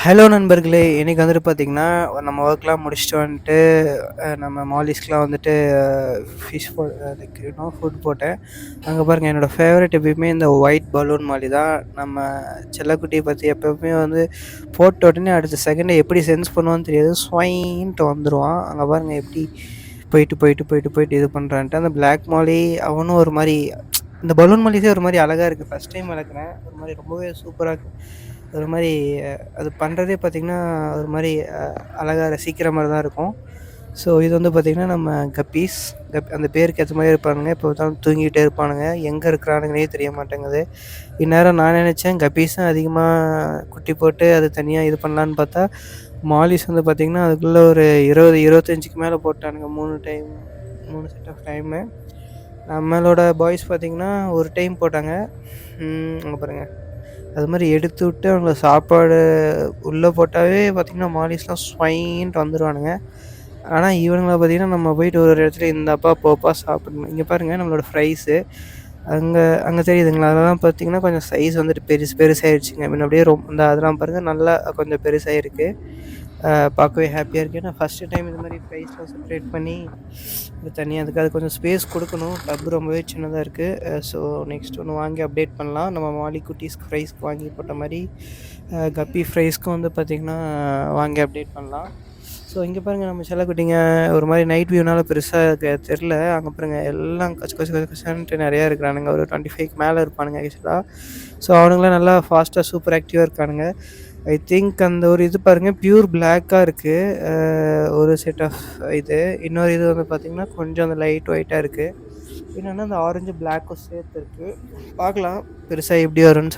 Hello நண்பர்களே! இன்னைக்கு வந்துட்டு பார்த்தீங்கன்னா, நம்ம ஒர்க்லாம் முடிச்சுட்டு வந்துட்டு, நம்ம மாலிஸ்க்குலாம் வந்துட்டு ஃபிஷ் போ லைக் ஃபுட் போட்டேன். அங்க பாருங்க என்னோட ஃபேவரைட் எப்பயுமே இந்த ஒயிட் பலூன் மாலி தான். நம்ம செல்லக்குட்டிய பத்தி எப்பவுமே வந்து போட்ட உடனே அடுத்த செகண்ட் எப்படி சென்ஸ் பண்ணுவான்னு தெரியாது. ஸ்வைன்ட்டு வந்துருவான். அங்க பாருங்க எப்படி போயிட்டு இது பண்றான்ட்டு. அந்த பிளாக் மாலி அவனும் ஒரு மாரி இந்த பலூன் மாலிஸே ஒரு மாரி அழகா இருக்கு. ஃபர்ஸ்ட் டைம் வளர்க்குறேன். ஒரு மாரி ரொம்பவே சூப்பரா இருக்கு. ஒரு மாரி அது பண்றதே பார்த்தீங்கன்னா, ஒரு மாரி அழகா ரசிக்கிற மாரி தான் இருக்கும். ஸோ இது வந்து பார்த்தீங்கன்னா, நம்ம கப்பீஸ். அந்த பேருக்கு ஏத்த மாரியே இருப்பானுங்க. எப்போ பார்த்தாலும் தூங்கிட்டே இருப்பானுங்க. எங்க இருக்கிறானுங்கன்னே தெரிய மாட்டேங்குது. இந்நேரம் நான் நெனச்சேன் கப்பீஸ் தான் அதிகமா குட்டி போட்டு அது தனியா இது பண்ணலான்னு பார்த்தா, மாலிஸ் வந்து பார்த்தீங்கன்னா, அதுக்குள்ள ஒரு 20, 25க்கு மேல போட்டானுங்க 3 செட் ஆஃப் டைமு. நம்மளோட பாய்ஸ் பார்த்தீங்கன்னா, ஒரு டைம் போட்டாங்க. அங்க பாருங்க. அது மாரி எடுத்து விட்டு அவங்கள சாப்பாடு உள்ள போட்டாவே பார்த்தீங்கன்னா, மாலிஸ்லாம் ஸ்வைன்ட்டு வந்துருவானுங்க. ஆனா, இவனுங்கள பார்த்தீங்கன்னா, நம்ம போயிட்டு ஒரு ஒரு இடத்துல இந்தாப்பா, போப்பா சாப்பிடணும். இங்க பாருங்க நம்மளோட ஃப்ரைஸு. அங்க அங்க தெரியுதுங்களா? அதெல்லாம் பார்த்தீங்கன்னா, கொஞ்சம் சைஸ் வந்துட்டு பெருசாயிருச்சுங்க. முன்ன அப்படியே இந்த அதெல்லாம் பாருங்க நல்லா கொஞ்சம் பெருசாயிருக்கு. பார்க்கவே ஹேப்பியா இருக்கு. ஏன்னா ஃபர்ஸ்ட்டு டைம் இது மாரி ஃப்ரைஸ்லாம் செப்பரேட் பண்ணி தனியா அதுக்கு அது கொஞ்சம் ஸ்பேஸ் குடுக்கணும். டப் ரொம்பவே சின்னதா இருக்கு. ஸோ நெக்ஸ்ட் ஒண்ணு வாங்கி அப்டேட் பண்ணலாம். நம்ம மாலி குட்டீஸ்க்கு ஃப்ரைஸ்க்கு வாங்கி போட்ட மாரி, கப்பி ஃப்ரைஸ்க்கும் வந்து பார்த்தீங்கன்னா, வாங்கி அப்டேட் பண்ணலாம். ஸோ இங்க பாருங்க நம்ம செல்லக்குட்டிங்க ஒரு மாரி நைட் வியூனால பெருசா தெர்ல. அங்க பாருங்க எல்லாம் கச்ச கச்ச கச்ச கச்சன்ட்டு நெறையா இருக்கிறானுங்க. ஒரு 25க்கு மேல இருப்பானுங்க ஆக்சுவலா. ஸோ அவனுங்கலாம் நல்லா ஃபாஸ்ட்டா சூப்பர் ஆக்டிவா இருக்கானுங்க. ஐ திங்க் அந்த ஒரு இது பாருங்க பியூர் பிளாக்கா இருக்கு. அ ஒரு செட் ஆஃப் இது. இன்னொரு இது வந்து பார்த்தீங்கன்னா, கொஞ்சம் அந்த லைட் ஒயிட்டா இருக்கு. இன்னொன்னு அந்த ஆரஞ்சு பிளாக்கும் சேர்த்து இருக்கு. பார்க்கலாம் பெருசா எப்படி வரும்ன்னு